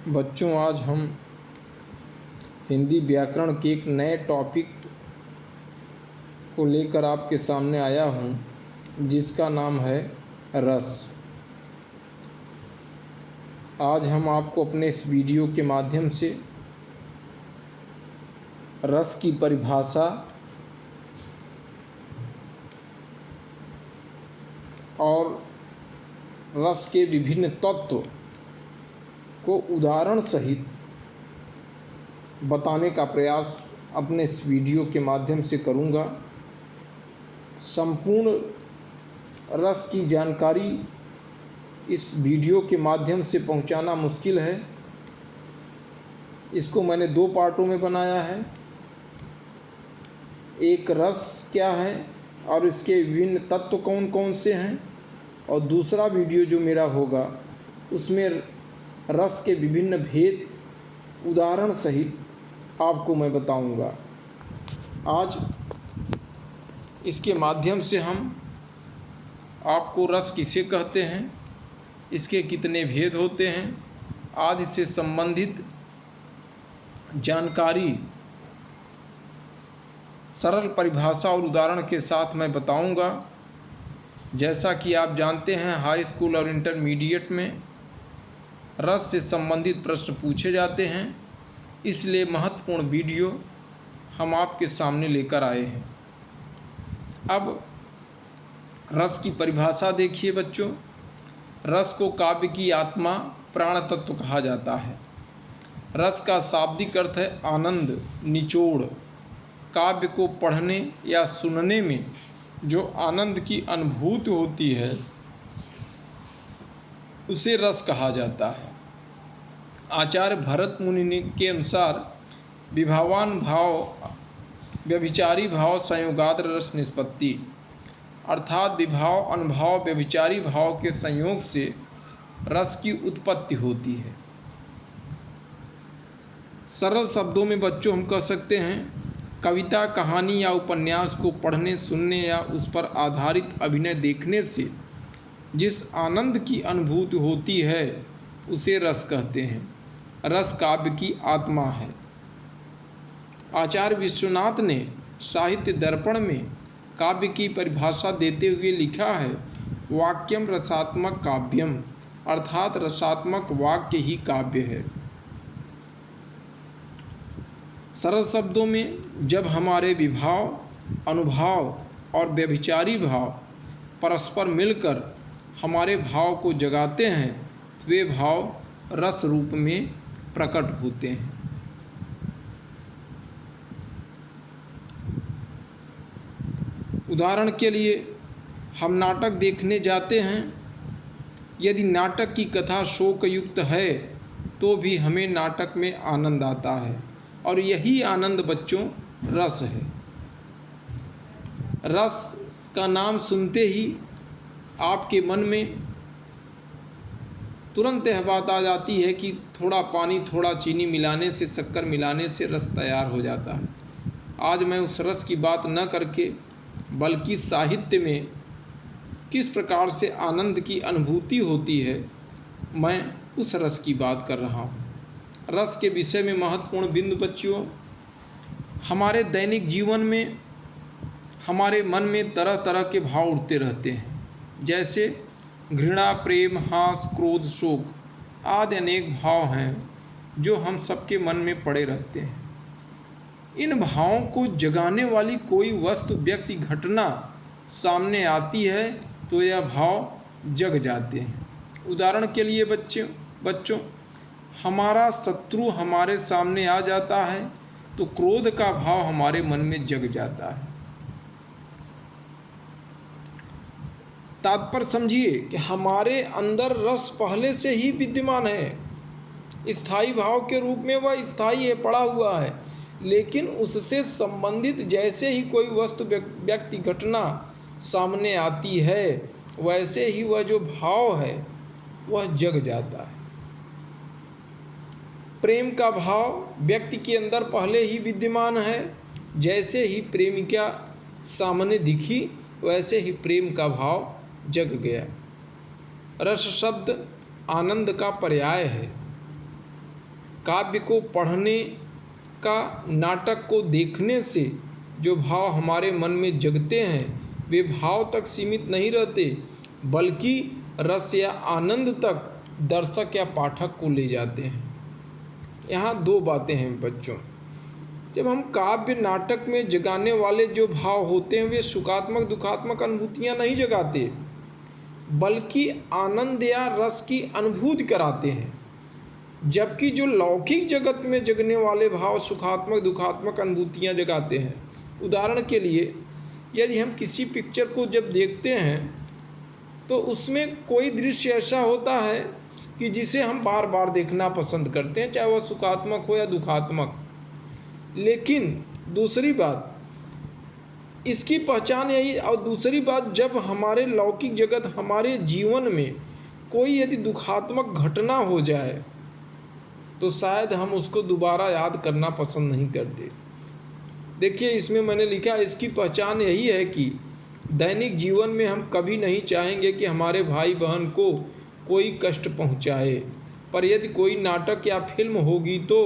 बच्चों, आज हम हिंदी व्याकरण के एक नए टॉपिक को लेकर आपके सामने आया हूँ, जिसका नाम है रस। आज हम आपको अपने इस वीडियो के माध्यम से रस की परिभाषा और रस के विभिन्न तत्व को उदाहरण सहित बताने का प्रयास अपने इस वीडियो के माध्यम से करूँगा। संपूर्ण रस की जानकारी इस वीडियो के माध्यम से पहुंचाना मुश्किल है। इसको मैंने दो पार्टों में बनाया है। एक रस क्या है और इसके विभिन्न तत्व कौन कौन से हैं, और दूसरा वीडियो जो मेरा होगा उसमें रस के विभिन्न भेद उदाहरण सहित आपको मैं बताऊंगा। आज इसके माध्यम से हम आपको रस किसे कहते हैं, इसके कितने भेद होते हैं आदि से संबंधित जानकारी सरल परिभाषा और उदाहरण के साथ मैं बताऊंगा। जैसा कि आप जानते हैं, हाई स्कूल और इंटरमीडिएट में रस से संबंधित प्रश्न पूछे जाते हैं, इसलिए महत्वपूर्ण वीडियो हम आपके सामने लेकर आए हैं। अब रस की परिभाषा देखिए बच्चों। रस को काव्य की आत्मा, प्राण तत्व कहा जाता है। रस का शाब्दिक अर्थ है आनंद, निचोड़। काव्य को पढ़ने या सुनने में जो आनंद की अनुभूति होती है उसे रस कहा जाता है। आचार्य भरत मुनि के अनुसार विभावान भाव, व्यभिचारी भाव संयोगाद्र रस निष्पत्ति, अर्थात विभाव, अनुभव, व्यभिचारी भाव के संयोग से रस की उत्पत्ति होती है। सरल शब्दों में बच्चों हम कह सकते हैं, कविता, कहानी या उपन्यास को पढ़ने, सुनने या उस पर आधारित अभिनय देखने से जिस आनंद की अनुभूति होती है उसे रस कहते हैं। रस काव्य की आत्मा है। आचार्य विश्वनाथ ने साहित्य दर्पण में काव्य की परिभाषा देते हुए लिखा है, वाक्यम रसात्मक काव्यम, अर्थात रसात्मक वाक्य ही काव्य है। सरल शब्दों में, जब हमारे विभाव, अनुभव और व्यभिचारी भाव परस्पर मिलकर हमारे भाव को जगाते हैं, वे भाव रस रूप में प्रकट होते हैं। उदाहरण के लिए, हम नाटक देखने जाते हैं। यदि नाटक की कथा शोकयुक्त है तो भी हमें नाटक में आनंद आता है, और यही आनंद बच्चों रस है। रस का नाम सुनते ही आपके मन में तुरंत यह बात आ जाती है कि थोड़ा पानी, थोड़ा चीनी मिलाने से, शक्कर मिलाने से रस तैयार हो जाता है। आज मैं उस रस की बात न करके बल्कि साहित्य में किस प्रकार से आनंद की अनुभूति होती है, मैं उस रस की बात कर रहा हूँ। रस के विषय में महत्वपूर्ण बिंदु बच्चों, हमारे दैनिक जीवन में हमारे मन में तरह तरह के भाव उठते रहते हैं, जैसे घृणा, प्रेम, हास, क्रोध, शोक आदि अनेक भाव हैं जो हम सबके मन में पड़े रहते हैं। इन भावों को जगाने वाली कोई वस्तु, व्यक्ति, घटना सामने आती है तो यह भाव जग जाते हैं। उदाहरण के लिए बच्चों हमारा शत्रु हमारे सामने आ जाता है तो क्रोध का भाव हमारे मन में जग जाता है। तात्पर्य समझिए कि हमारे अंदर रस पहले से ही विद्यमान है। स्थायी भाव के रूप में वह स्थायी है, पड़ा हुआ है, लेकिन उससे संबंधित जैसे ही कोई वस्तु, व्यक्ति, घटना सामने आती है, वैसे ही वह जो भाव है वह जग जाता है। प्रेम का भाव व्यक्ति के अंदर पहले ही विद्यमान है। जैसे ही प्रेमिका सामने दिखी, वैसे ही प्रेम का भाव जग गया। रस शब्द आनंद का पर्याय है। काव्य को पढ़ने का, नाटक को देखने से जो भाव हमारे मन में जगते हैं वे भाव तक सीमित नहीं रहते, बल्कि रस या आनंद तक दर्शक या पाठक को ले जाते हैं। यहाँ दो बातें हैं बच्चों। जब हम काव्य नाटक में जगाने वाले जो भाव होते हैं वे सुखात्मक दुखात्मक अनुभूतियाँ नहीं जगाते, बल्कि आनंद या रस की अनुभूति कराते हैं। जबकि जो लौकिक जगत में जगने वाले भाव सुखात्मक दुखात्मक अनुभूतियाँ जगाते हैं। उदाहरण के लिए यदि हम किसी पिक्चर को जब देखते हैं तो उसमें कोई दृश्य ऐसा होता है कि जिसे हम बार बार देखना पसंद करते हैं, चाहे वह सुखात्मक हो या दुखात्मक। लेकिन दूसरी बात इसकी पहचान यही, और दूसरी बात जब हमारे लौकिक जगत हमारे जीवन में कोई यदि दुखात्मक घटना हो जाए तो शायद हम उसको दोबारा याद करना पसंद नहीं करते। देखिए इसमें मैंने लिखा, इसकी पहचान यही है कि दैनिक जीवन में हम कभी नहीं चाहेंगे कि हमारे भाई बहन को कोई कष्ट पहुंचाए, पर यदि कोई नाटक या फिल्म होगी तो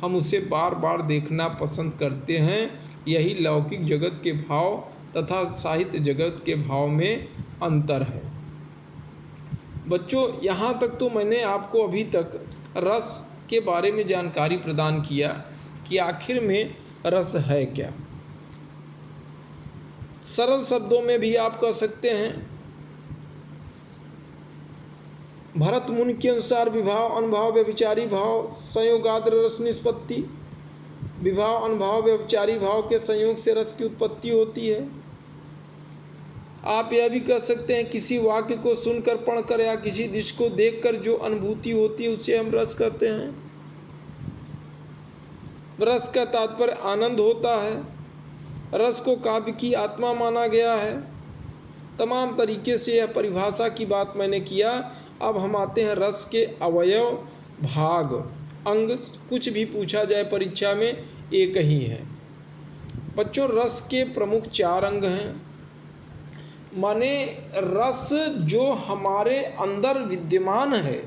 हम उसे बार बार देखना पसंद करते हैं। यही लौकिक जगत के भाव तथा साहित्य जगत के भाव में अंतर है। बच्चों यहाँ तक तो मैंने आपको अभी तक रस के बारे में जानकारी प्रदान किया कि आखिर में रस है क्या। सरल शब्दों में भी आप कह सकते हैं, भरत मुनि के अनुसार विभाव अनुभाव व्यभिचारी भाव संयोगाद्र रस निष्पत्ति। विभाव अनुभाव व्यभिचारी भाव के संयोग से रस की उत्पत्ति होती है। आप यह भी कह सकते हैं, किसी वाक्य को सुनकर पढ़कर या किसी दृश्य को देखकर जो अनुभूति होती है उसे हम रस कहते हैं। रस का तात्पर्य आनंद होता है। रस को काव्य की आत्मा माना गया है। तमाम तरीके से यह परिभाषा की बात मैंने किया। अब हम आते हैं रस के अवयव, भाग, अंग। कुछ भी पूछा जाए परीक्षा में एक ही है। बच्चों रस के प्रमुख 4 अंग हैं। माने रस जो हमारे अंदर विद्यमान है,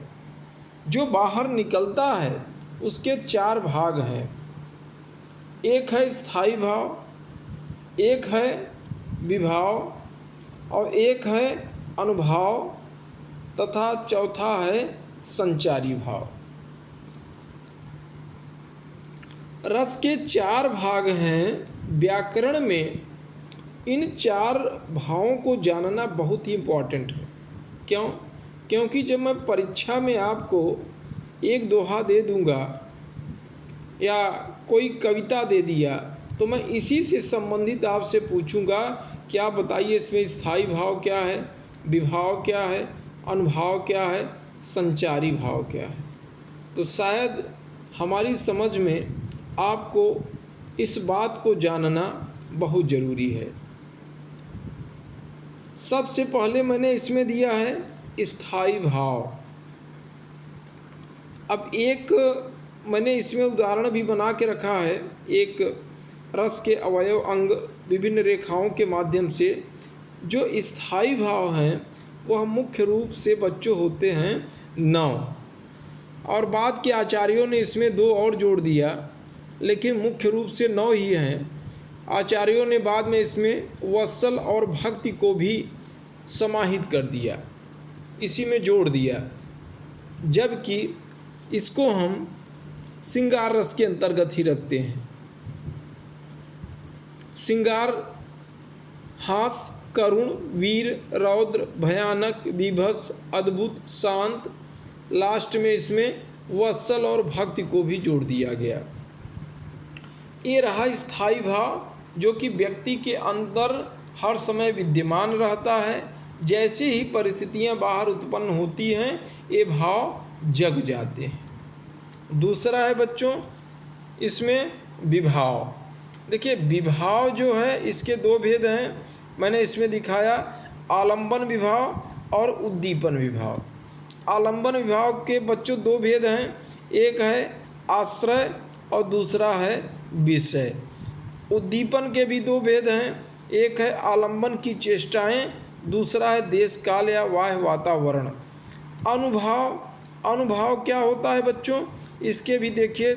जो बाहर निकलता है, उसके 4 भाग हैं। एक है स्थायी भाव, एक है विभाव और एक है अनुभाव तथा चौथा है संचारी भाव। रस के 4 भाग हैं। व्याकरण में इन 4 भावों को जानना बहुत ही इम्पोर्टेंट है। क्यों? क्योंकि जब मैं परीक्षा में आपको एक दोहा दे दूंगा या कोई कविता दे दिया तो मैं इसी से संबंधित आपसे पूछूंगा कि आप बताइए इसमें स्थायी भाव क्या है, विभाव क्या है, अनुभाव क्या है, संचारी भाव क्या है। तो शायद हमारी समझ में आपको इस बात को जानना बहुत ज़रूरी है। सबसे पहले मैंने इसमें दिया है स्थायी भाव। अब एक मैंने इसमें उदाहरण भी बना के रखा है। एक रस के अवयव अंग विभिन्न रेखाओं के माध्यम से जो स्थायी भाव हैं वह मुख्य रूप से बच्चों होते हैं 9, और बाद के आचार्यों ने इसमें 2 और जोड़ दिया, लेकिन मुख्य रूप से 9 ही हैं। आचार्यों ने बाद में इसमें वत्सल और भक्ति को भी समाहित कर दिया, इसी में जोड़ दिया, जबकि इसको हम श्रृंगार रस के अंतर्गत ही रखते हैं। श्रृंगार हास, करुण, वीर, रौद्र, भयानक, विभत्स, अद्भुत, शांत, लास्ट में इसमें वत्सल और भक्ति को भी जोड़ दिया गया। ये रहा स्थायी भाव जो कि व्यक्ति के अंदर हर समय विद्यमान रहता है। जैसे ही परिस्थितियां बाहर उत्पन्न होती हैं ये भाव जग जाते हैं। दूसरा है बच्चों इसमें विभाव। देखिए विभाव जो है इसके 2 भेद हैं। मैंने इसमें दिखाया आलंबन विभाव और उद्दीपन विभाव। आलंबन विभाव के बच्चों 2 भेद हैं, एक है आश्रय और दूसरा है विषय। उद्दीपन के भी 2 भेद हैं, एक है आलंबन की चेष्टाएं, दूसरा है देश काल या बाह्य वातावरण। अनुभाव क्या होता है बच्चों? इसके भी देखिए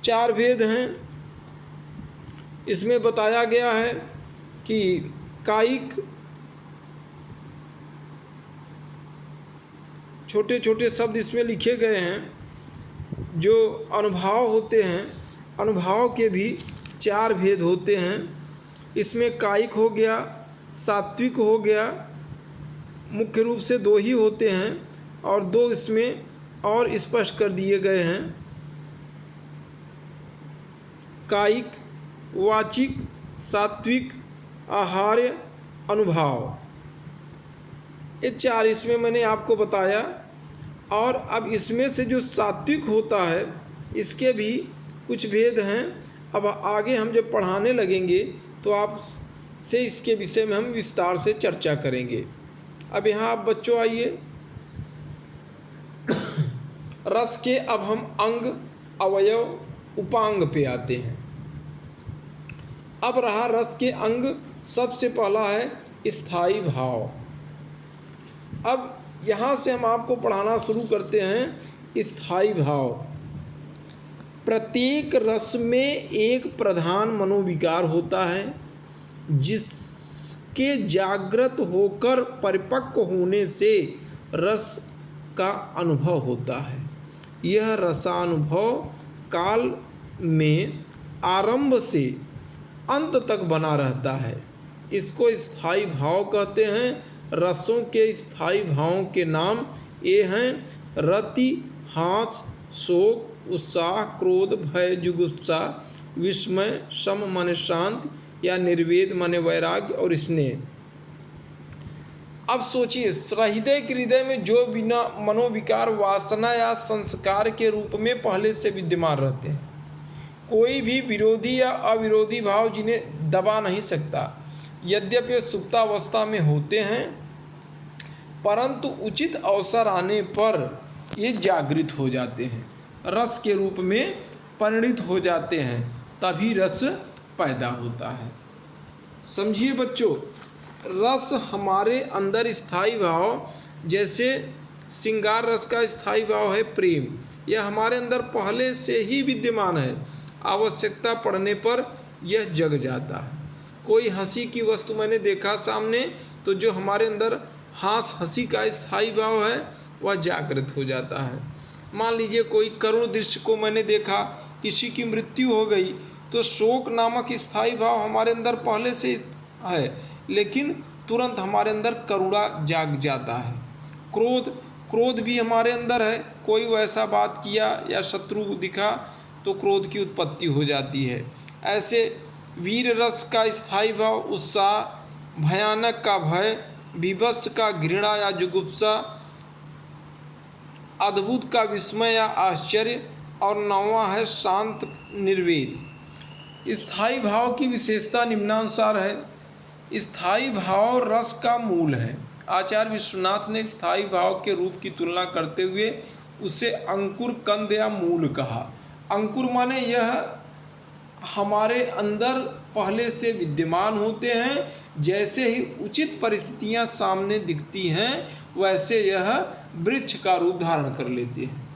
4 भेद हैं। इसमें बताया गया है कि कायिक, छोटे छोटे शब्द इसमें लिखे गए हैं। जो अनुभाव होते हैं, अनुभाव के भी 4 भेद होते हैं। इसमें कायिक हो गया, सात्विक हो गया, मुख्य रूप से 2 ही होते हैं और 2 इसमें और स्पष्ट कर दिए गए हैं। कायिक, वाचिक, सात्विक, आहार्य, अनुभाव, ये 4 इसमें मैंने आपको बताया। और अब इसमें से जो सात्विक होता है इसके भी कुछ भेद हैं। अब आगे हम जब पढ़ाने लगेंगे तो आप से इसके विषय में हम विस्तार से चर्चा करेंगे। अब यहाँ आप बच्चों आइए, रस के अब हम अंग, अवयव, उपांग पे आते हैं। अब रहा रस के अंग, सबसे पहला है स्थायी भाव। अब यहाँ से हम आपको पढ़ाना शुरू करते हैं स्थायी भाव। प्रत्येक रस में एक प्रधान मनोविकार होता है जिसके जागृत होकर परिपक्व होने से रस का अनुभव होता है। यह रसानुभव काल में आरंभ से अंत तक बना रहता है। इसको स्थायी भाव कहते हैं। रसों के स्थायी भावों के नाम ये हैं रति, हास, शोक, उत्साह, क्रोध, भय, जुगुप्सा, विस्मय, शम माने शांत या निर्वेद माने वैराग्य और स्नेह। अब सोचिए, हृदय के हृदय में जो बिना मनोविकार वासना या संस्कार के रूप में पहले से विद्यमान रहते हैं, कोई भी विरोधी या अविरोधी भाव जिन्हें दबा नहीं सकता। यद्यपि वे सुप्तावस्था में होते हैं परंतु उचित अवसर आने पर ये जागृत हो जाते हैं, रस के रूप में परिणित हो जाते हैं, तभी रस पैदा होता है। समझिए बच्चों, रस हमारे अंदर स्थायी भाव, जैसे श्रृंगार रस का स्थायी भाव है प्रेम, यह हमारे अंदर पहले से ही विद्यमान है, आवश्यकता पड़ने पर यह जग जाता है। कोई हंसी की वस्तु मैंने देखा सामने, तो जो हमारे अंदर हंसी का स्थायी भाव है वह जागृत हो जाता है। मान लीजिए कोई करुण दृश्य को मैंने देखा, किसी की मृत्यु हो गई, तो शोक नामक स्थायी भाव हमारे अंदर पहले से है, लेकिन तुरंत हमारे अंदर करुणा जाग जाता है। क्रोध भी हमारे अंदर है, कोई वैसा बात किया या शत्रु दिखा तो क्रोध की उत्पत्ति हो जाती है। ऐसे वीर रस का स्थायी भाव उत्साह, भयानक का भय, विभत्स का घृणा या जुगुप्सा, अद्भुत का विस्मय या आश्चर्य, और 9वां है शांत निर्वेद। स्थायी भाव की विशेषता निम्नानुसार है। स्थायी भाव रस का मूल है। आचार्य विश्वनाथ ने स्थायी भाव के रूप की तुलना करते हुए उसे अंकुर, कंद या मूल कहा। अंकुर माने यह हमारे अंदर पहले से विद्यमान होते हैं, जैसे ही उचित परिस्थितियां सामने दिखती हैं वैसे यह वृक्ष का रूप धारण कर लेते हैं।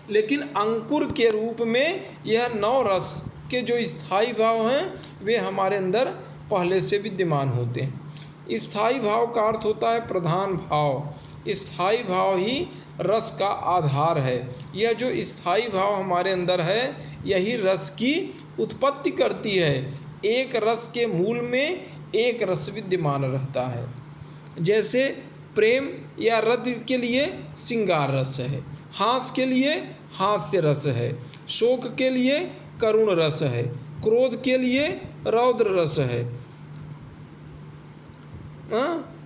लेकिन अंकुर के रूप में यह 9 रस के जो स्थायी भाव हैं वे हमारे अंदर पहले से विद्यमान होते हैं। स्थायी भाव का अर्थ होता है प्रधान भाव। स्थायी भाव ही रस का आधार है। यह जो स्थायी भाव हमारे अंदर है यही रस की उत्पत्ति करती है। एक रस के मूल में एक रस विद्यमान रहता है। जैसे प्रेम या रति के लिए श्रृंगार रस है, हास के लिए हास्य रस है, शोक के लिए करुण रस है, क्रोध के लिए रौद्र रस है।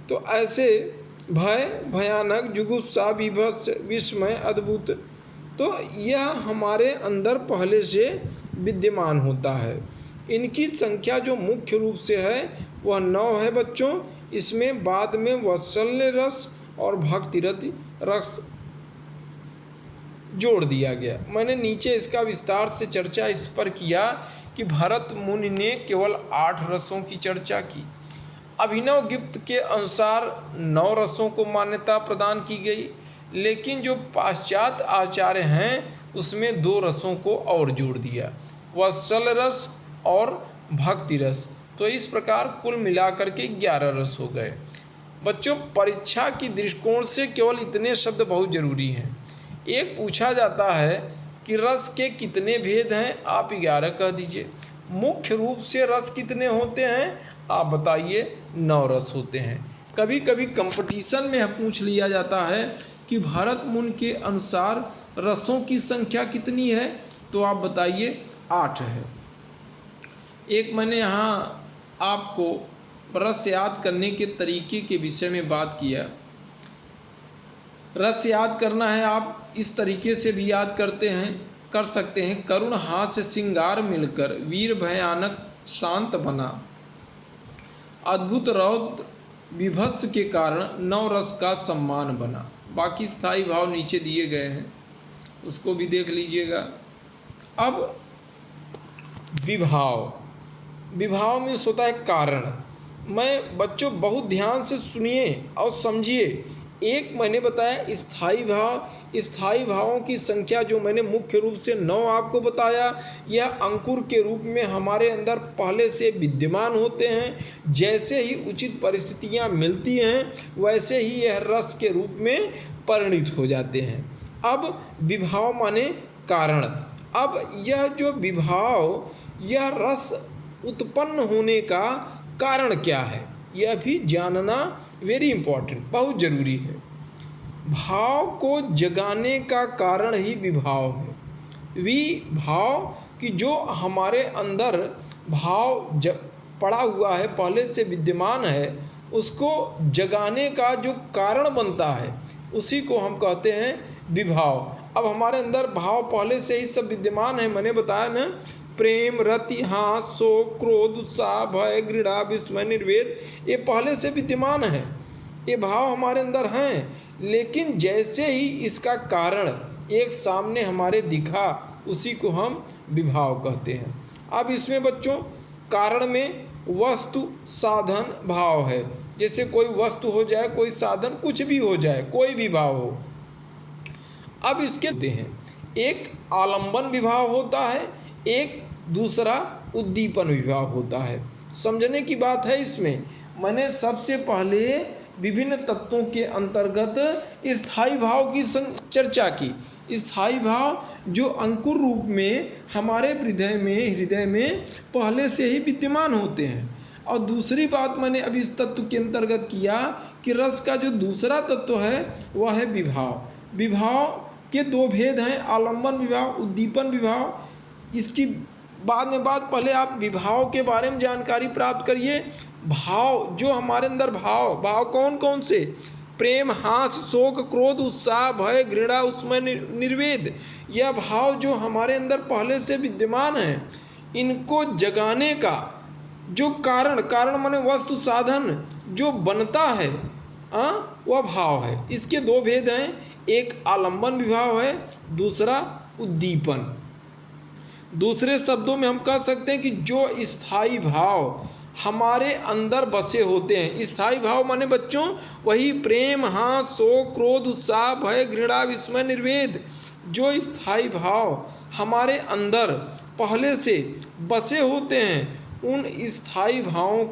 तो ऐसे भय, भयानक, जुगुप्सा, विभत्स, विस्मय, अद्भुत, तो यह हमारे अंदर पहले से विद्यमान होता है। इनकी संख्या जो मुख्य रूप से है वह 9 है बच्चों। इसमें बाद में वात्सल्य रस और भक्तिरति रस जोड़ दिया गया। मैंने नीचे इसका विस्तार से चर्चा इस पर किया कि भरत मुनि ने केवल 8 रसों की चर्चा की। अभिनव गिप्त के अनुसार 9 रसों को मान्यता प्रदान की गई, लेकिन जो पाश्चात्य आचार्य हैं उसमें 2 रसों को और जोड़ दिया, वत्सल रस और भक्ति रस। तो इस प्रकार कुल मिलाकर के 11 रस हो गए। बच्चों, परीक्षा की दृष्टिकोण से केवल इतने शब्द बहुत जरूरी हैं। एक पूछा जाता है कि रस के कितने भेद हैं, आप 11 कह दीजिए। मुख्य रूप से रस कितने होते हैं, आप बताइए। 9 रस होते हैं। कभी कभी कंपटीशन में पूछ लिया जाता है कि भारत मूल के अनुसार रसों की संख्या कितनी है, तो आप बताइए 8 है। एक मैंने यहाँ आपको रस याद करने के तरीके के विषय में बात किया। रस याद करना है, आप इस तरीके से भी याद कर सकते हैं। करुण हास्य श्रृंगार मिलकर वीर भयानक शांत बना, अद्भुत रौद्र विभत्स के कारण 9 रस का सम्मान बना। बाकी स्थायी भाव नीचे दिए गए हैं, उसको भी देख लीजिएगा। अब विभाव में होता है कारण। मैं बच्चों बहुत ध्यान से सुनिए और समझिए। एक मैंने बताया स्थायी भावों की संख्या जो मैंने मुख्य रूप से 9 आपको बताया, यह अंकुर के रूप में हमारे अंदर पहले से विद्यमान होते हैं। जैसे ही उचित परिस्थितियां मिलती हैं वैसे ही यह रस के रूप में परिणित हो जाते हैं। अब विभाव माने कारण। अब यह जो विभाव, यह रस उत्पन्न होने का कारण क्या है, यह भी जानना वेरी इम्पोर्टेंट, बहुत ज़रूरी है। भाव को जगाने का कारण ही विभाव है। विभाव कि जो हमारे अंदर भाव पड़ा हुआ है, पहले से विद्यमान है, उसको जगाने का जो कारण बनता है उसी को हम कहते हैं विभाव। अब हमारे अंदर भाव पहले से ही सब विद्यमान है। मैंने बताया ना, प्रेम, रति, हास, शोक, क्रोध, उत्साह, भय, घृणा, विस्मय, निर्वेद, ये पहले से विद्यमान है। ये भाव हमारे अंदर हैं, लेकिन जैसे ही इसका कारण एक सामने हमारे दिखा, उसी को हम विभाव कहते हैं। अब इसमें बच्चों कारण में वस्तु, साधन, भाव है। जैसे कोई वस्तु हो जाए, कोई साधन, कुछ भी हो जाए, कोई भी भाव हो। अब इसके हैं, एक आलंबन विभाव होता है, एक दूसरा उद्दीपन विभाव होता है। समझने की बात है इसमें। मैंने सबसे पहले विभिन्न तत्वों के अंतर्गत स्थायी भाव की चर्चा की। स्थायी भाव जो अंकुर रूप में हमारे हृदय में पहले से ही विद्यमान होते हैं। और दूसरी बात मैंने अभी इस तत्व के अंतर्गत किया कि रस का जो दूसरा तत्व है वह है विभाव। विभाव के 2 भेद हैं, आलंबन विभाव, उद्दीपन विभाव। इसकी बाद में पहले आप विभाव के बारे में जानकारी प्राप्त करिए। भाव जो हमारे अंदर भाव कौन कौन से? प्रेम, हास, शोक, क्रोध, उत्साह, भय, घृणा, उसमें निर्वेद, यह भाव जो हमारे अंदर पहले से विद्यमान है, इनको जगाने का जो कारण माने वस्तु, साधन जो बनता है वह भाव है। इसके 2 भेद हैं, एक आलंबन विभाव है, दूसरा उद्दीपन। दूसरे शब्दों में हम कह सकते हैं कि जो स्थायी भाव हमारे अंदर बसे होते हैं। स्थायी भाव माने बच्चों वही प्रेम, हास, शोक, क्रोध, उत्साह, भय, घृणा, विस्मय, निर्वेद, जो स्थायी भाव हमारे अंदर पहले से बसे होते हैं, उन स्थायी भावों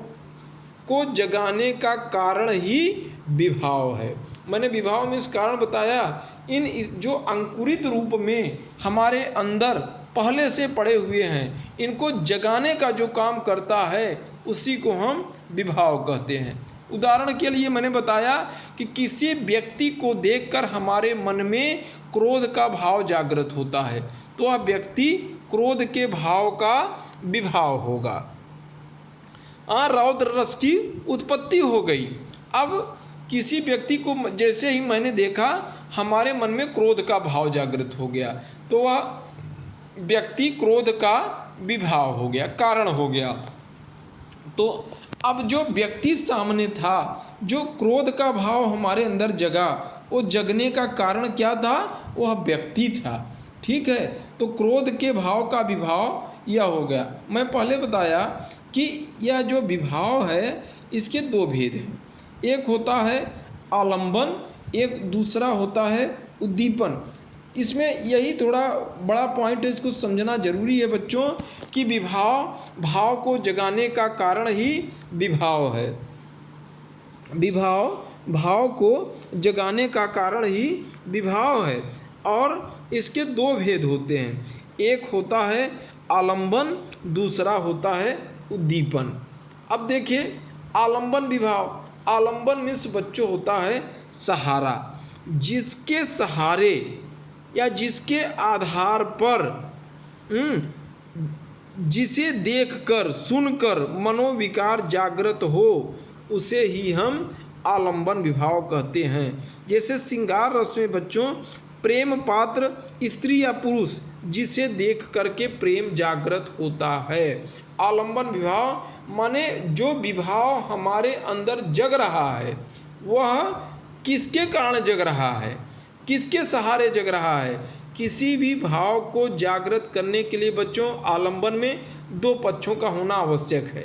को जगाने का कारण ही विभाव है। मैंने विभाव में इस कारण बताया, जो अंकुरित रूप में हमारे अंदर पहले से पड़े हुए हैं, इनको जगाने का जो काम करता है उसी को हम विभाव कहते हैं। उदाहरण के लिए मैंने बताया कि किसी व्यक्ति को देखकर हमारे मन में क्रोध का भाव जागृत होता है, तो वह व्यक्ति क्रोध के भाव का विभाव होगा। रौद्र रस की उत्पत्ति हो गई। अब किसी व्यक्ति को जैसे ही मैंने देखा, हमारे मन में क्रोध का भाव जागृत हो गया, तो वह व्यक्ति क्रोध का विभाव हो गया, कारण हो गया। तो अब जो व्यक्ति सामने था, जो क्रोध का भाव हमारे अंदर जगा, वो जगने का कारण क्या था? वह व्यक्ति था। ठीक है, तो क्रोध के भाव का विभाव यह हो गया। मैं पहले बताया कि यह जो विभाव है इसके 2 भेद हैं। एक होता है आलंबन, एक दूसरा होता है उद्दीपन। इसमें यही थोड़ा बड़ा पॉइंट है, इसको समझना जरूरी है बच्चों कि भाव को जगाने का कारण ही विभाव है। भाव को जगाने का कारण ही विभाव है। और इसके दो भेद होते हैं, एक होता है आलंबन, दूसरा होता है उद्दीपन। अब देखिए आलंबन विभाव, आलंबन मीन्स बच्चों होता है सहारा, जिसके सहारे या जिसके आधार पर जिसे देखकर सुनकर मनोविकार जागृत हो उसे ही हम आलंबन विभाव कहते हैं। जैसे श्रृंगार रस में बच्चों प्रेम पात्र स्त्री या पुरुष जिसे देख करके प्रेम जागृत होता है। आलंबन विभाव माने जो विभाव हमारे अंदर जग रहा है वह किसके कारण जग रहा है, किसके सहारे जग रहा है। किसी भी भाव को जागृत करने के लिए बच्चों आलंबन में दो पक्षों का होना आवश्यक है।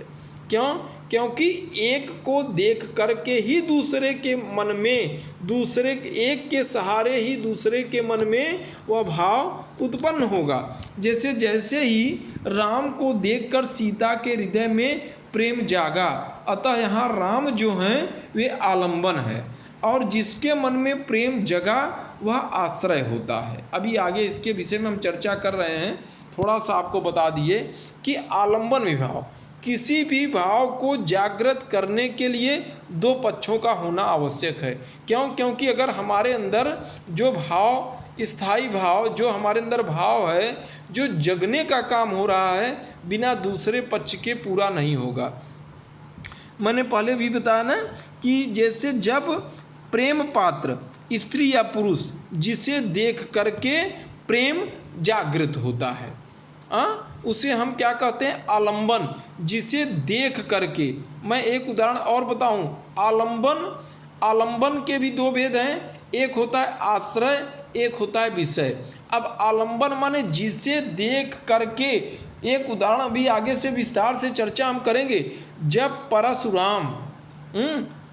क्यों? क्योंकि एक को देख करके ही दूसरे के मन में, दूसरे एक के सहारे ही दूसरे के मन में वह भाव उत्पन्न होगा। जैसे जैसे ही राम को देखकर सीता के हृदय में प्रेम जागा, अतः यहाँ राम जो हैं वे आलंबन है, और जिसके मन में प्रेम जगा वह आश्रय होता है। अभी आगे इसके विषय में हम चर्चा कर रहे हैं, थोड़ा सा आपको बता दिए कि आलंबन विभाव किसी भी भाव को जागृत करने के लिए दो पक्षों का होना आवश्यक है। क्यों? क्योंकि अगर हमारे अंदर जो भाव, स्थायी भाव, जो हमारे अंदर भाव है जो जगने का काम हो रहा है, बिना दूसरे पक्ष के पूरा नहीं होगा। मैंने पहले भी बताया ना कि जैसे जब प्रेम पात्र स्त्री या पुरुष जिसे देख करके प्रेम जागृत होता है, उसे हम क्या कहते हैं? आलंबन। जिसे देख करके, मैं एक उदाहरण और बताऊं, आलंबन के भी दो भेद हैं, एक होता है आश्रय, एक होता है विषय। अब आलंबन माने जिसे देख करके, एक उदाहरण भी आगे से विस्तार से चर्चा हम करेंगे। जब परशुराम,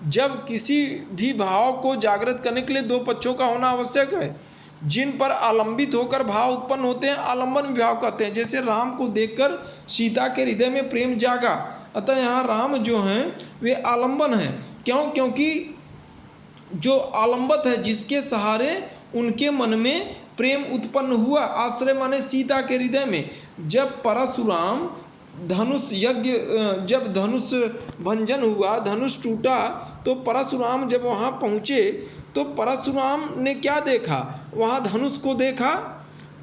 जब किसी भी भाव को जागृत करने के लिए दो पक्षों का होना आवश्यक है, जिन पर आलंबित होकर भाव उत्पन्न होते हैं आलंबन विभाव कहते हैं। जैसे राम को देखकर सीता के हृदय में प्रेम जागा, अतः यहाँ राम जो हैं वे आलंबन हैं। क्यों? क्योंकि जो आलंबत है, जिसके सहारे उनके मन में प्रेम उत्पन्न हुआ, आश्रय माने सीता के हृदय में। जब परशुराम धनुष यज्ञ, जब धनुष भंजन हुआ, धनुष टूटा, तो परशुराम जब वहाँ पहुँचे तो परशुराम ने क्या देखा? वहाँ धनुष को देखा।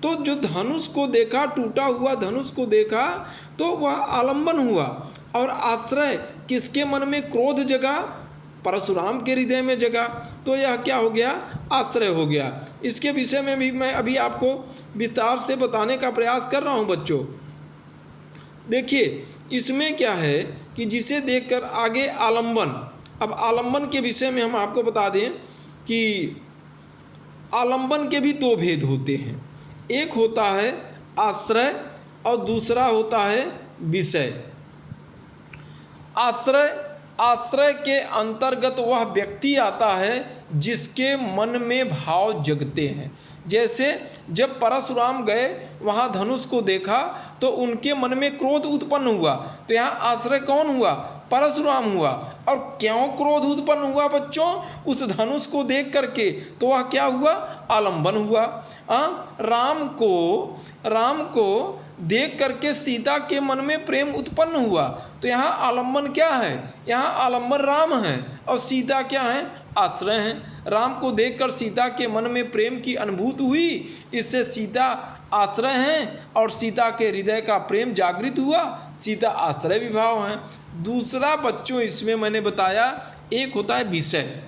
तो जो धनुष को देखा, टूटा हुआ धनुष को देखा, तो वह आलंबन हुआ। और आश्रय किसके मन में क्रोध जगा? परशुराम के हृदय में जगा, तो यह क्या हो गया? आश्रय हो गया। इसके विषय में भी मैं अभी आपको विस्तार से बताने का प्रयास कर रहा हूँ बच्चों। देखिए इसमें क्या है कि जिसे देखकर आगे आलंबन। अब आलंबन के विषय में हम आपको बता दें कि आलंबन के भी दो भेद होते हैं, एक होता है आश्रय और दूसरा होता है विषय। आश्रय के अंतर्गत वह व्यक्ति आता है जिसके मन में भाव जगते हैं। जैसे जब परशुराम गए, वहाँ धनुष को देखा, तो उनके मन में क्रोध उत्पन्न हुआ, तो यहाँ आश्रय कौन हुआ? परशुराम हुआ। और क्यों क्रोध उत्पन्न हुआ बच्चों? उस धनुष को देख करके, तो वह क्या हुआ? आलंबन हुआ। राम को देख करके सीता के मन में प्रेम उत्पन्न हुआ, तो यहाँ आलंबन क्या है? यहाँ आलंबन राम है और सीता क्या है? आश्रय हैं। राम को देखकर सीता के मन में प्रेम की अनुभूति हुई, इससे सीता आश्रय हैं और सीता के हृदय का प्रेम जागृत हुआ, सीता आश्रय विभाव हैं। दूसरा बच्चों इसमें मैंने बताया, एक होता है विषय।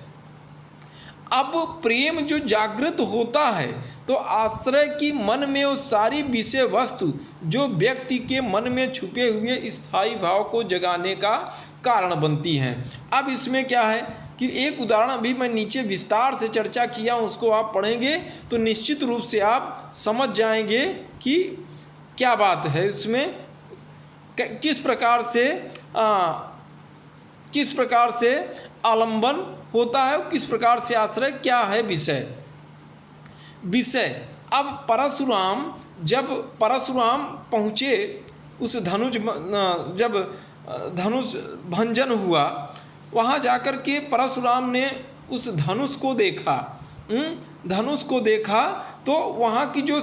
अब प्रेम जो जागृत होता है तो आश्रय की मन में वो सारी विषय वस्तु जो व्यक्ति के मन में छुपे हुए स्थायी भाव को जगाने का कारण बनती हैं। अब इसमें क्या है कि एक उदाहरण अभी मैं नीचे विस्तार से चर्चा किया हूँ, उसको आप पढ़ेंगे तो निश्चित रूप से आप समझ जाएंगे कि क्या बात है इसमें, किस प्रकार से आलंबन होता है, किस प्रकार से आश्रय, क्या है विषय। अब जब परशुराम पहुँचे उस जब धनुष भंजन हुआ, वहाँ जाकर के परशुराम ने उस धनुष को देखा। तो वहाँ की जो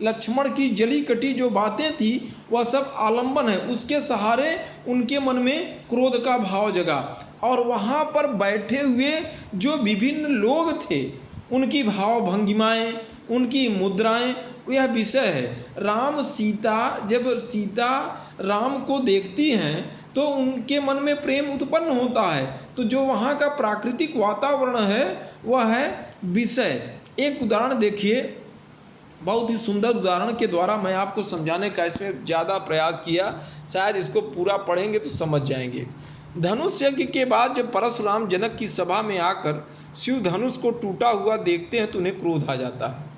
लक्ष्मण की जली कटी जो बातें थी वह सब आलंबन है, उसके सहारे उनके मन में क्रोध का भाव जगा। और वहाँ पर बैठे हुए जो विभिन्न लोग थे उनकी भाव भंगिमाएँ, उनकी मुद्राएं, यह विषय है। जब सीता राम को देखती हैं तो उनके मन में प्रेम उत्पन्न होता है। तो जो वहाँ का प्राकृतिक वातावरण है वह है विषय। एक उदाहरण देखिए, बहुत ही सुंदर उदाहरण के द्वारा मैं आपको समझाने का इसमें ज़्यादा प्रयास किया, शायद इसको पूरा पढ़ेंगे तो समझ जाएंगे। धनुष यज्ञ के बाद जब परशुराम जनक की सभा में आकर शिव धनुष को टूटा हुआ देखते हैं तो उन्हें क्रोध आ जाता है।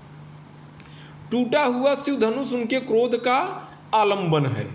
टूटा हुआ शिव धनुष उनके क्रोध का आलंबन है।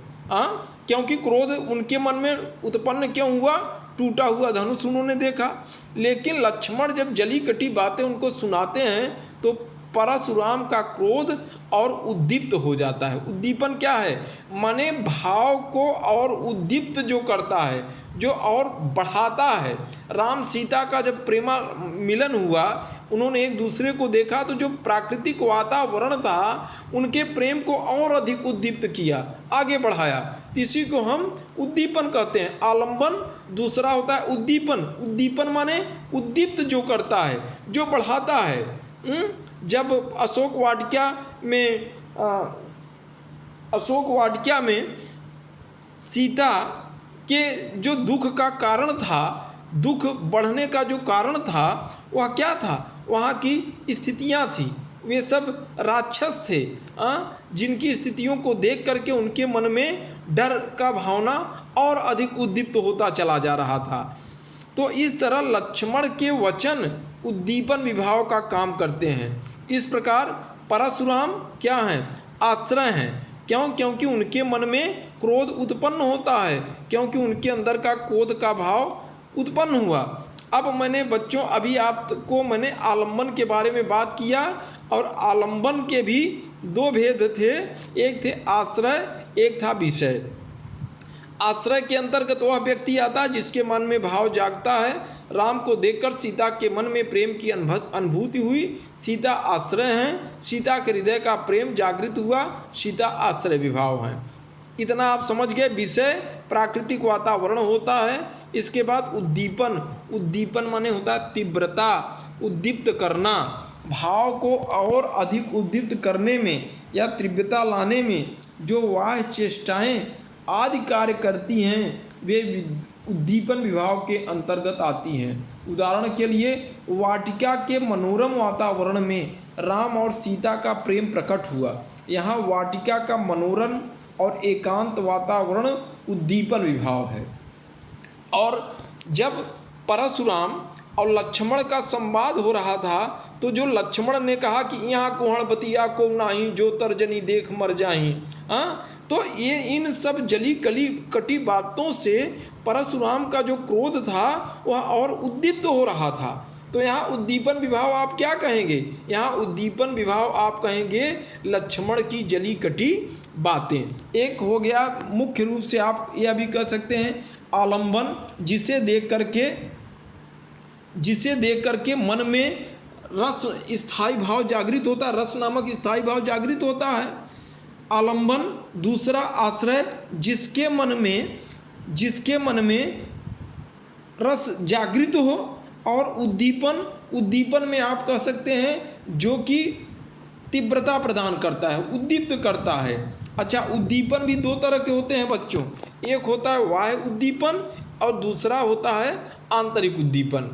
क्योंकि क्रोध उनके मन में उत्पन्न क्यों हुआ, टूटा हुआ धनुष उन्होंने देखा। लेकिन लक्ष्मण जब जली कटी बातें उनको सुनाते हैं तो परशुराम का क्रोध और उद्दीप्त हो जाता है। उद्दीपन क्या है, माने भाव को और उद्दीप्त जो करता है, जो और बढ़ाता है। राम सीता का जब प्रेमा मिलन हुआ, उन्होंने एक दूसरे को देखा तो जो प्राकृतिक वातावरण था उनके प्रेम को और अधिक उद्दीप्त किया, आगे बढ़ाया। इसी को हम उद्दीपन कहते हैं। आलंबन दूसरा होता है उद्दीपन। उद्दीपन माने उद्दीप्त जो करता है, जो बढ़ाता है। जब अशोक वाटिका में सीता के जो दुख का कारण था, दुख बढ़ने का जो कारण था वह क्या था, वहाँ की स्थितियाँ थी। वे सब राक्षस थे, जिनकी स्थितियों को देख करके उनके मन में डर का भावना और अधिक उद्दीप्त होता चला जा रहा था। तो इस तरह लक्ष्मण के वचन उद्दीपन विभाव का काम करते हैं। इस प्रकार परशुराम क्या हैं, आश्रय हैं। क्योंकि उनके मन में क्रोध उत्पन्न होता है, क्योंकि उनके अंदर का क्रोध का भाव उत्पन्न हुआ। अब मैंने बच्चों अभी आपको मैंने आलंबन के बारे में बात किया, और आलंबन के भी दो भेद थे, एक थे आश्रय, एक था विषय। आश्रय के अंतर्गत वह व्यक्ति आता है जिसके मन में भाव जागता है। राम को देखकर सीता के मन में प्रेम की अनुभूति हुई, सीता आश्रय हैं। सीता के हृदय का प्रेम जागृत हुआ, सीता आश्रय विभाव हैं। इतना आप समझ गए। विषय प्राकृतिक वातावरण होता है। इसके बाद उद्दीपन माने होता है तीव्रता, उद्दीप्त करना। भाव को और अधिक उद्दीप्त करने में या तीव्रता लाने में जो बाह्य चेष्टाएँ आदि कार्य करती हैं वे उद्दीपन विभाव के अंतर्गत आती हैं। उदाहरण के लिए वाटिका के मनोरम वातावरण में राम और सीता का प्रेम प्रकट हुआ। यहाँ वाटिका का मनोरम और एकांत वातावरण उद्दीपन विभाव है। और जब परशुराम और लक्ष्मण का संवाद हो रहा था तो जो लक्ष्मण ने कहा कि यहाँ कोहण बतिया को नाही, जो तर्जनी देख मर जाही, तो ये इन सब जली कटी बातों से परशुराम का जो क्रोध था वह और उद्दीप्त हो रहा था। तो यहाँ उद्दीपन विभाव आप क्या कहेंगे, यहाँ उद्दीपन विभाव आप कहेंगे लक्ष्मण की जली कटी बातें। एक हो गया मुख्य रूप से आप यह भी कह सकते हैं आलंबन, जिसे देख करके मन में रस स्थायी भाव जागृत होता है, रस नामक स्थायी भाव जागृत होता है। आलंबन। दूसरा आश्रय, जिसके मन में रस जागृत हो। और उद्दीपन में आप कह सकते हैं जो कि तीव्रता प्रदान करता है, उद्दीप्त करता है। अच्छा, उद्दीपन भी दो तरह के होते हैं बच्चों, एक होता है बाह्य उद्दीपन और दूसरा होता है आंतरिक उद्दीपन।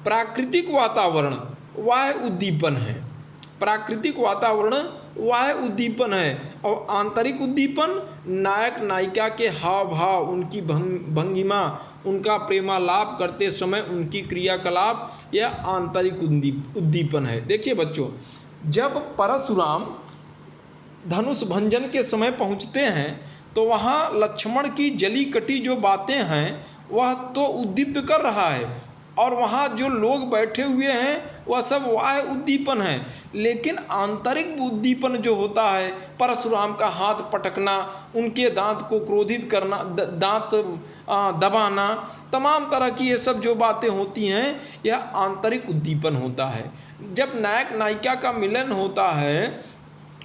प्राकृतिक वातावरण बाह्य उद्दीपन है, प्राकृतिक वातावरण बाह्य उद्दीपन है। और आंतरिक उद्दीपन नायक नायिका के हाव भाव, उनकी भंगिमा, उनका प्रेमालाप करते समय उनकी क्रियाकलाप, यह आंतरिक उद्दीपन है। देखिए बच्चों, जब परशुराम धनुष भंजन के समय पहुंचते हैं तो वहाँ लक्ष्मण की जली कटी जो बातें हैं वह तो उद्दीप्त कर रहा है, और वहाँ जो लोग बैठे हुए हैं वह सब बाह्य उद्दीपन है, लेकिन आंतरिक उद्दीपन जो होता है, परशुराम का हाथ पटकना, उनके दांत को क्रोधित करना, दांत दबाना, तमाम तरह की ये सब जो बातें होती हैं, यह आंतरिक उद्दीपन होता है। जब नायक नायिका का मिलन होता है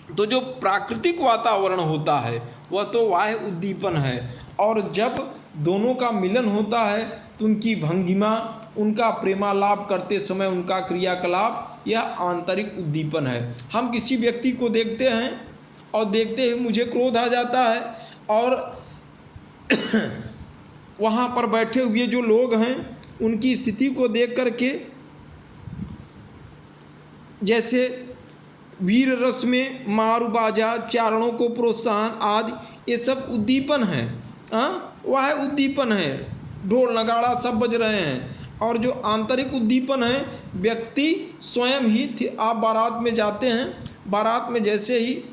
तो जो प्राकृतिक वातावरण होता है वह तो बाह्य उद्दीपन है, और जब दोनों का मिलन होता है तो उनकी भंगिमा, उनका प्रेमालाप करते समय उनका क्रियाकलाप, यह आंतरिक उद्दीपन है। हम किसी व्यक्ति को देखते हैं और देखते ही मुझे क्रोध आ जाता है, और वहाँ पर बैठे हुए जो लोग हैं उनकी स्थिति को देख करके, जैसे वीर रस में मारू बाजा, चारणों को प्रोत्साहन आदि, ये सब उद्दीपन है। वह उद्दीपन है, ढोल नगाड़ा सब बज रहे हैं। और जो आंतरिक उद्दीपन है, व्यक्ति स्वयं ही, आप बारात में जाते हैं, बारात में जैसे ही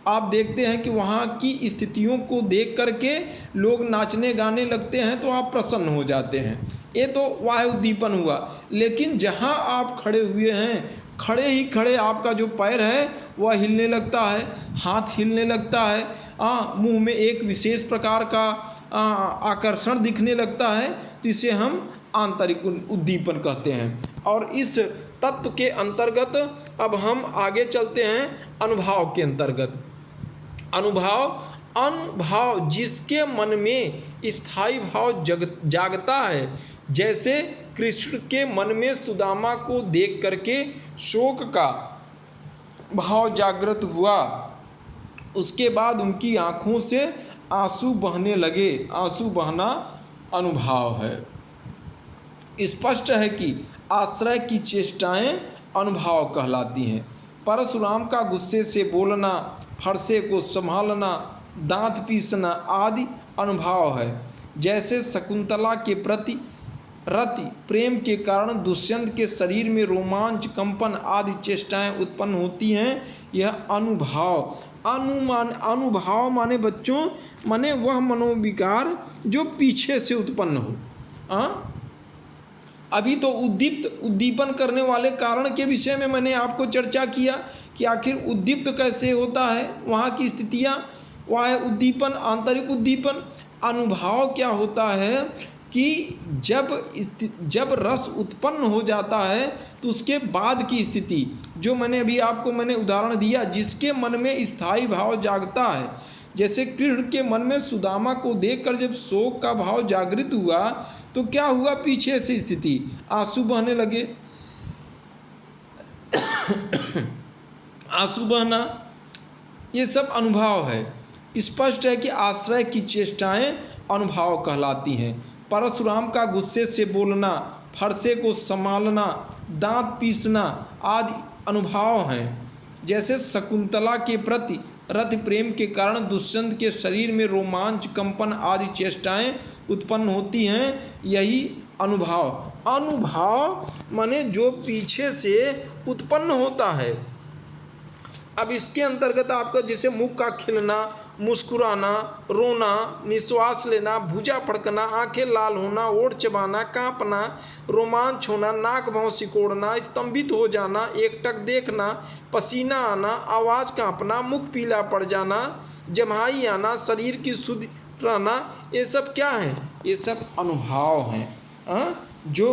आप देखते हैं कि वहाँ की स्थितियों को देख करके लोग नाचने गाने लगते हैं तो आप प्रसन्न हो जाते हैं, ये तो वायु उद्दीपन हुआ। लेकिन जहाँ आप खड़े हुए हैं, खड़े ही खड़े आपका जो पैर है वह हिलने लगता है, हाथ हिलने लगता है, मुंह में एक विशेष प्रकार का आकर्षण दिखने लगता है, तो इसे हम आंतरिक उद्दीपन कहते हैं। और इस तत्व के अंतर्गत अब हम आगे चलते हैं अनुभाव के अंतर्गत। अनुभाव जिसके मन में स्थायी भाव जागता है, जैसे कृष्ण के मन में सुदामा को देख करके शोक का भाव जागृत हुआ, उसके बाद उनकी आँखों से आंसू बहने लगे। आंसू बहना अनुभाव है। स्पष्ट है कि आश्रय की चेष्टाएं अनुभाव कहलाती हैं। परशुराम का गुस्से से बोलना, फरसे को संभालना, दांत पीसना आदि अनुभाव है। जैसे शकुंतला के प्रति रति प्रेम के कारण दुष्यंत के शरीर में रोमांच, कंपन आदि चेष्टाएं उत्पन्न होती हैं, यह अनुभाव। अनुभाव माने बच्चों, माने वह मनोविकार जो पीछे से उत्पन्न हो। अभी तो उद्दीपन करने वाले कारण के विषय में मैंने आपको चर्चा किया कि आखिर उद्दीप्त कैसे होता है, वहाँ की स्थितियाँ, वह है उद्दीपन, आंतरिक उद्दीपन। अनुभाव क्या होता है कि जब रस उत्पन्न हो जाता है तो उसके बाद की स्थिति, जो मैंने अभी आपको उदाहरण दिया, जिसके मन में स्थायी भाव जागता है। जैसे कृष्ण के मन में सुदामा को देखकर जब शोक का भाव जागृत हुआ तो क्या हुआ, पीछे से स्थिति, आंसू बहने लगे। आंसू बहना, ये सब अनुभव है। स्पष्ट है कि आश्रय की चेष्टाएं अनुभव कहलाती हैं। परशुराम का गुस्से से बोलना, फरसे को संभालना, दांत पीसना आदि अनुभाव हैं। जैसे शकुंतला के प्रति रति प्रेम के कारण दुष्यंत के शरीर में रोमांच, कंपन आदि चेष्टाएं उत्पन्न होती हैं, यही अनुभाव माने जो पीछे से उत्पन्न होता है। अब इसके अंतर्गत आपका जैसे मुख का खिलना, मुस्कुराना, रोना, निश्वास लेना, भुजा फड़कना, आंखें लाल होना, ओठ चबाना, कांपना, रोमांच होना, नाक भौं सिकोड़ना, स्तंभित हो जाना, एकटक देखना, पसीना आना, आवाज़ कांपना, मुख पीला पड़ जाना, जम्हाई आना, शरीर की शुद्ध रहना, ये सब क्या है, ये सब अनुभाव हैं। जो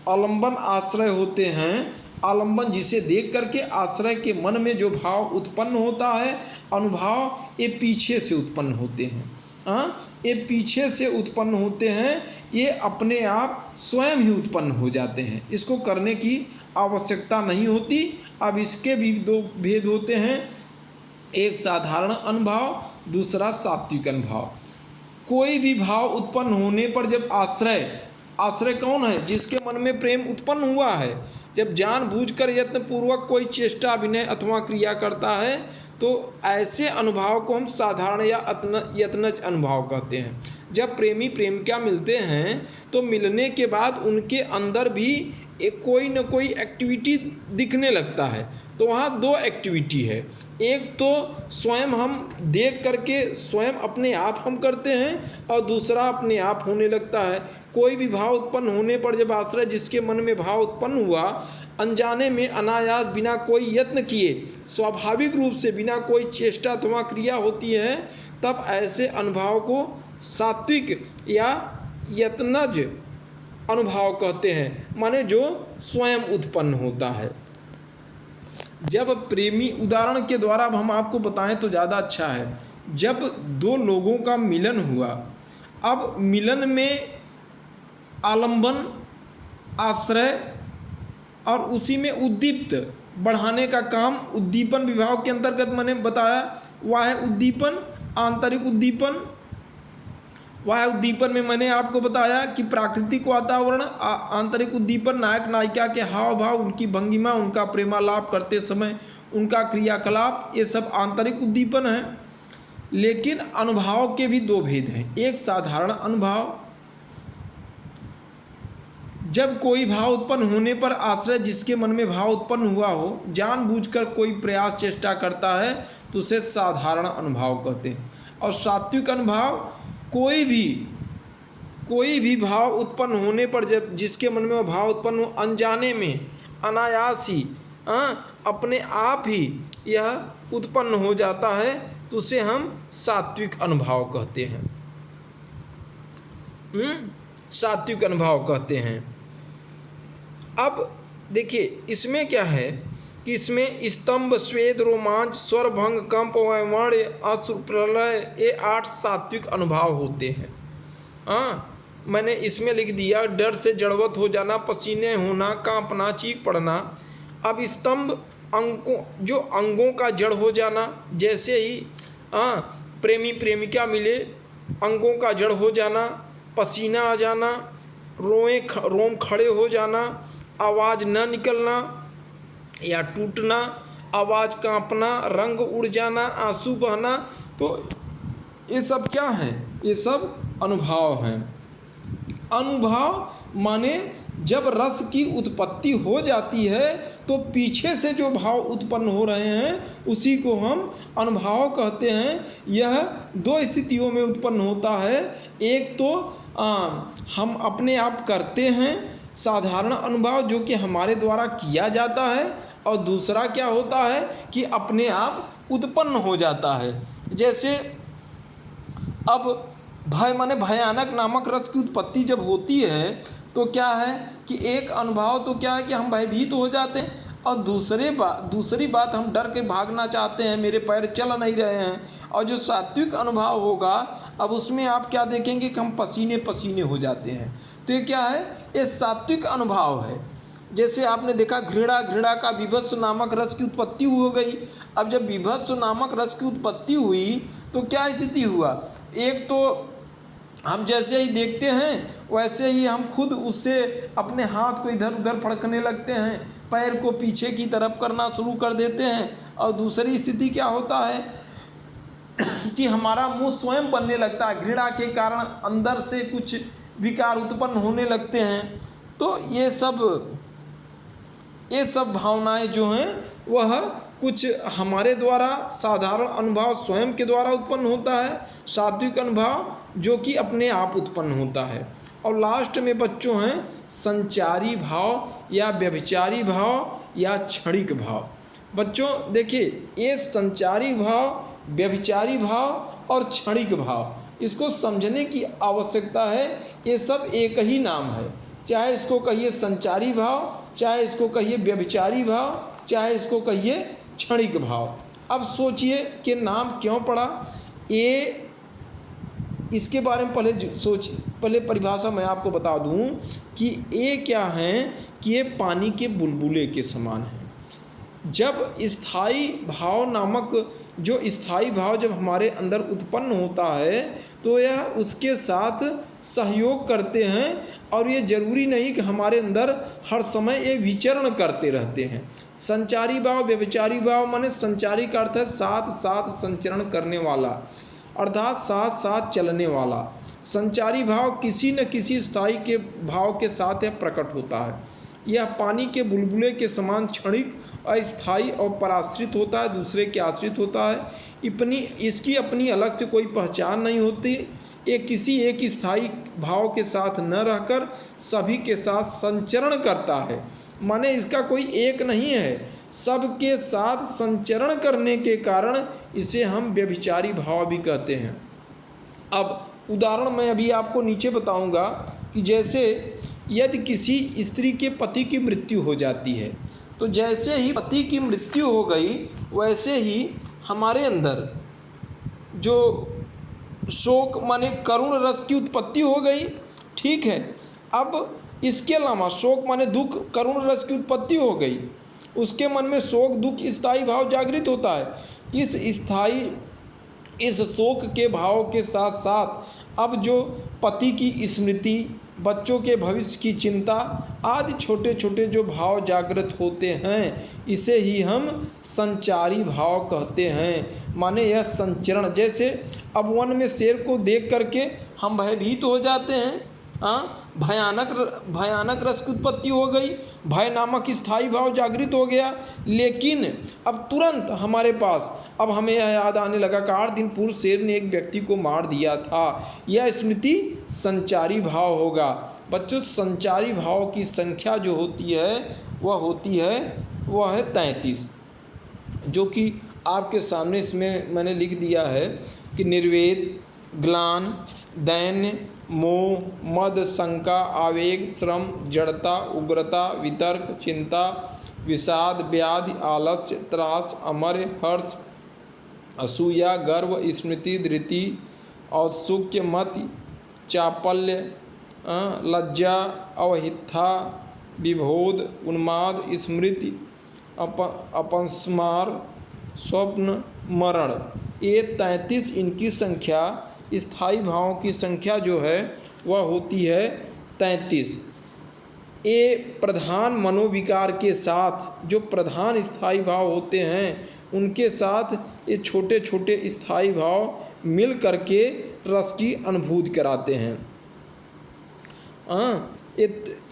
आलंबन आश्रय होते हैं, आलंबन जिसे देख करके आश्रय के मन में जो भाव उत्पन्न होता है, अनुभाव, ये पीछे से उत्पन्न होते हैं। ये पीछे से उत्पन्न होते हैं, ये अपने आप स्वयं ही उत्पन्न हो जाते हैं, इसको करने की आवश्यकता नहीं होती। अब इसके भी दो भेद होते हैं, एक साधारण अनुभाव, दूसरा सात्विक अनुभाव। कोई भी भाव उत्पन्न होने पर जब आश्रय कौन है, जिसके मन में प्रेम उत्पन्न हुआ है, जब जानबूझकर यत्नपूर्वक कोई चेष्टा, अभिनय अथवा क्रिया करता है तो ऐसे अनुभाव को हम साधारण या यत्नज अनुभाव कहते हैं। जब प्रेमी प्रेमिका मिलते हैं तो मिलने के बाद उनके अंदर भी एक कोई न कोई एक्टिविटी दिखने लगता है। तो वहाँ दो एक्टिविटी है, एक तो स्वयं हम देख करके स्वयं अपने आप हम करते हैं, और दूसरा अपने आप होने लगता है। कोई भी भाव उत्पन्न होने पर जब आश्रय जिसके मन में भाव उत्पन्न हुआ अनजाने में अनायास बिना कोई यत्न किए स्वाभाविक रूप से बिना कोई चेष्टा अथवा क्रिया होती है, तब ऐसे अनुभाव को सात्विक या यत्नज अनुभाव कहते हैं, माने जो स्वयं उत्पन्न होता है। जब प्रेमी, उदाहरण के द्वारा अब हम आपको बताएं तो ज़्यादा अच्छा है। जब दो लोगों का मिलन हुआ, अब मिलन में आलंबन, आश्रय और उसी में उद्दीप्त बढ़ाने का काम उद्दीपन विभाग के अंतर्गत मैंने बताया। वह है उद्दीपन, आंतरिक उद्दीपन। वह उद्दीपन में मैंने आपको बताया कि प्राकृतिक वातावरण, आंतरिक उद्दीपन नायक नायिका के हाव भाव, उनकी भंगिमा, उनका प्रेमालाप करते समय उनका क्रियाकलाप, ये सब आंतरिक उद्दीपन है। लेकिन अनुभाव के भी दो भेद हैं। एक साधारण अनुभाव, जब कोई भाव उत्पन्न होने पर आश्रय जिसके मन में भाव उत्पन्न हुआ हो जानबूझकर कोई प्रयास चेष्टा करता है तो उसे साधारण अनुभाव कहते हैं। और सात्विक अनुभाव कोई भी भाव उत्पन्न होने पर जब जिसके मन में भाव उत्पन्न हो अनजाने में अनायास ही अपने आप ही यह उत्पन्न हो जाता है तो उसे हम सात्विक अनुभाव कहते हैं। सात्विक अनुभाव कहते हैं। अब देखिए इसमें क्या है कि इसमें स्तंभ, स्वेद, रोमांच, स्वर भंग, कंप, वैमण्य, अश्रु, प्रलय, ये 8 सात्विक अनुभाव होते हैं। मैंने इसमें लिख दिया डर से जड़वत हो जाना, पसीने होना, कांपना, चीख पड़ना। अब स्तंभ जो अंगों का जड़ हो जाना, जैसे ही प्रेमी प्रेमिका मिले अंगों का जड़ हो जाना, पसीना आ जाना, रोम खड़े हो जाना, आवाज़ न निकलना या टूटना, आवाज़ कांपना, रंग उड़ जाना, आंसू बहना, तो ये सब क्या है? ये सब अनुभाव हैं। अनुभाव माने जब रस की उत्पत्ति हो जाती है तो पीछे से जो भाव उत्पन्न हो रहे हैं उसी को हम अनुभाव कहते हैं। यह 2 स्थितियों में उत्पन्न होता है। एक तो हम अपने आप करते हैं साधारण अनुभाव जो कि हमारे द्वारा किया जाता है, और दूसरा क्या होता है कि अपने आप उत्पन्न हो जाता है। जैसे अब भय माने भयानक नामक रस की उत्पत्ति जब होती है तो क्या है कि एक अनुभाव तो क्या है कि हम भयभीत हो जाते हैं, और दूसरी बात हम डर के भागना चाहते हैं, मेरे पैर चल नहीं रहे हैं। और जो सात्विक अनुभाव होगा अब उसमें आप क्या देखेंगे कि हम पसीने पसीने हो जाते हैं। तो ये क्या है? ये सात्विक अनुभाव है। जैसे आपने देखा घृणा का विभत्स नामक रस की उत्पत्ति हो गई। अब जब विभत्स नामक रस की उत्पत्ति हुई तो क्या स्थिति हुआ? एक तो हम जैसे ही देखते हैं वैसे ही हम खुद उससे अपने हाथ को इधर उधर फड़कने लगते हैं, पैर को पीछे की तरफ करना शुरू कर देते हैं। और दूसरी स्थिति क्या होता है कि हमारा मुंह स्वयं बनने लगता है, घृणा के कारण अंदर से कुछ विकार उत्पन्न होने लगते हैं। तो ये सब भावनाएं जो हैं वह कुछ हमारे द्वारा साधारण अनुभाव स्वयं के द्वारा उत्पन्न होता है, सात्विक अनुभाव जो कि अपने आप उत्पन्न होता है। और लास्ट में बच्चों हैं संचारी भाव या व्यभिचारी भाव या क्षणिक भाव। बच्चों देखिए ये संचारी भाव, व्यभिचारी भाव और क्षणिक भाव, इसको समझने की आवश्यकता है। ये सब एक ही नाम है, चाहे इसको कहिए संचारी भाव, चाहे इसको कहिए व्यभिचारी भाव, चाहे इसको कहिए क्षणिक भाव। अब सोचिए कि नाम क्यों पड़ा। ये इसके बारे में पहले परिभाषा मैं आपको बता दूं कि ये क्या है कि ये पानी के बुलबुले के समान है। जब स्थायी भाव नामक जो स्थायी भाव जब हमारे अंदर उत्पन्न होता है तो यह उसके साथ सहयोग करते हैं, और ये जरूरी नहीं कि हमारे अंदर हर समय ये विचरण करते रहते हैं। संचारी भाव, व्यभिचारी भाव माने संचारी का अर्थ है साथ साथ संचरण करने वाला, अर्थात साथ साथ चलने वाला। संचारी भाव किसी न किसी स्थायी के भाव के साथ यह प्रकट होता है। यह पानी के बुलबुले के समान क्षणिक, अस्थायी और पराश्रित होता है, दूसरे के आश्रित होता है। इसकी अपनी अलग से कोई पहचान नहीं होती। ये किसी एक स्थायी भाव के साथ न रहकर सभी के साथ संचरण करता है। माने इसका कोई एक नहीं है, सबके साथ संचरण करने के कारण इसे हम व्यभिचारी भाव भी कहते हैं। अब उदाहरण मैं अभी आपको नीचे बताऊंगा कि जैसे यदि किसी स्त्री के पति की मृत्यु हो जाती है, तो जैसे ही पति की मृत्यु हो गई वैसे ही हमारे अंदर जो शोक माने करुण रस की उत्पत्ति हो गई। ठीक है, अब इसके अलावा शोक माने दुख, करुण रस की उत्पत्ति हो गई, उसके मन में शोक दुख स्थायी भाव जागृत होता है। इस शोक के भाव के साथ साथ अब जो पति की स्मृति, बच्चों के भविष्य की चिंता आदि छोटे छोटे जो भाव जागृत होते हैं, इसे ही हम संचारी भाव कहते हैं। माने यह संचरण, जैसे अब वन में शेर को देख करके हम भयभीत हो जाते हैं, भयानक रस की उत्पत्ति हो गई, भय नामक स्थायी भाव जागृत हो गया। लेकिन अब तुरंत हमारे पास अब हमें यह याद आने लगा कि 8 दिन पूर्व शेर ने एक व्यक्ति को मार दिया था। यह स्मृति संचारी भाव होगा। बच्चों, संचारी भाव की संख्या जो होती है वह है 33, जो कि आपके सामने इसमें मैंने लिख दिया है कि निर्वेद, ग्लान, दैन्य, मोह, मद, शंका, आवेग, श्रम, जड़ता, उग्रता, वितर्क, चिंता, विषाद, व्याधि, आलस्य, त्रास, अमर्य, हर्ष, असूया, गर्व, स्मृति, धृति, औत्सुक्य, मति, चापल्य, लज्जा, अवहिथा, विभोद, उन्माद, स्मृति, अपस्मार, स्वप्न, मरण। ये 33 इनकी संख्या, स्थायी भावों की संख्या जो है वह होती है 33। ये प्रधान मनोविकार के साथ जो प्रधान स्थायी भाव होते हैं उनके साथ ये छोटे छोटे स्थायी भाव मिल करके रस की अनुभूति कराते हैं।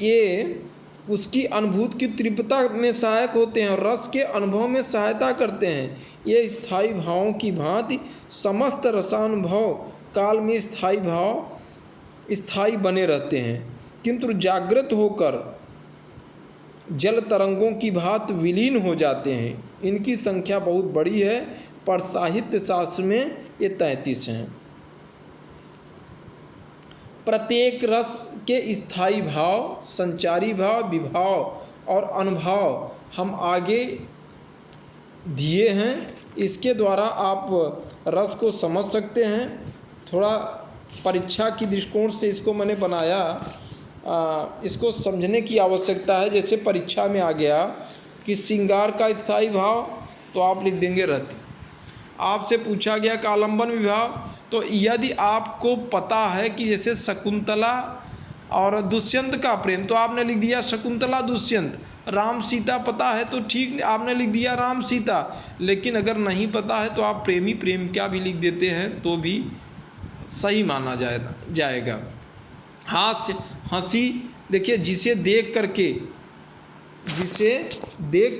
ये उसकी अनुभूति की तीव्रता में सहायक होते हैं और रस के अनुभव में सहायता करते हैं। ये स्थायी भावों की भांति समस्त रसानुभव काल में स्थायी बने रहते हैं, किंतु जागृत होकर जल तरंगों की भांति विलीन हो जाते हैं। इनकी संख्या बहुत बड़ी है, पर साहित्य शास्त्र में ये 33 हैं। प्रत्येक रस के स्थायी भाव, संचारी भाव, विभाव और अनुभाव हम आगे दिए हैं। इसके द्वारा आप रस को समझ सकते हैं। थोड़ा परीक्षा की दृष्टिकोण से इसको मैंने बनाया, इसको समझने की आवश्यकता है। जैसे परीक्षा में आ गया कि श्रृंगार का स्थायी भाव, तो आप लिख देंगे रति। आपसे पूछा गया कि आलंबन विभाव, तो यदि आपको पता है कि जैसे शकुंतला और दुष्यंत का प्रेम, तो आपने लिख दिया शकुंतला दुष्यंत। राम सीता पता है तो ठीक, आपने लिख दिया राम सीता। लेकिन अगर नहीं पता है तो आप प्रेमी प्रेम क्या भी लिख देते हैं तो भी सही माना जाएगा। हास्य, हंसी, देखिए जिसे देख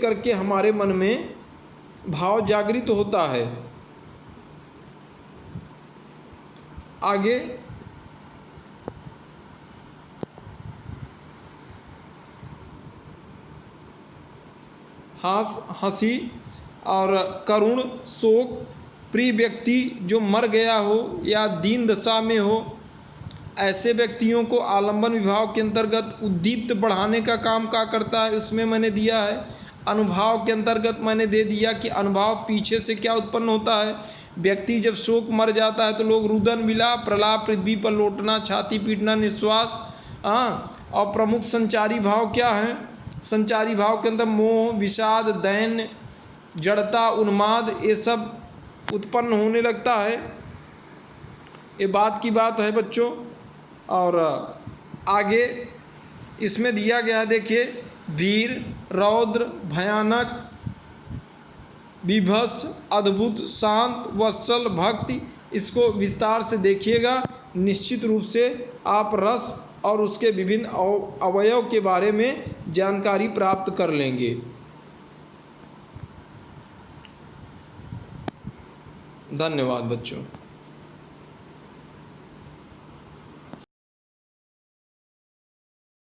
करके हमारे मन में भाव जागृत होता है। आगे हंसी और करुण, शोक, प्रिय व्यक्ति जो मर गया हो या दीन दशा में हो, ऐसे व्यक्तियों को आलंबन विभाव के अंतर्गत उद्दीप्त बढ़ाने का काम क्या करता है, उसमें मैंने दिया है। अनुभाव के अंतर्गत मैंने दे दिया कि अनुभाव पीछे से क्या उत्पन्न होता है। व्यक्ति जब शोक मर जाता है तो लोग रुदन, विलाप, प्रलाप, पृथ्वी पर लौटना, छाती पीटना, निश्वास। और प्रमुख संचारी भाव क्या हैं? संचारी भाव के अंदर मोह, विषाद, दैन्य, जड़ता, उन्माद, ये सब उत्पन्न होने लगता है। ये बात की बात है बच्चों। और आगे इसमें दिया गया है, देखिए, वीर, रौद्र, भयानक, विभत्स, अद्भुत, शांत, वत्सल, भक्ति। इसको विस्तार से देखिएगा। निश्चित रूप से आप रस और उसके विभिन्न अवयव के बारे में जानकारी प्राप्त कर लेंगे। धन्यवाद बच्चों।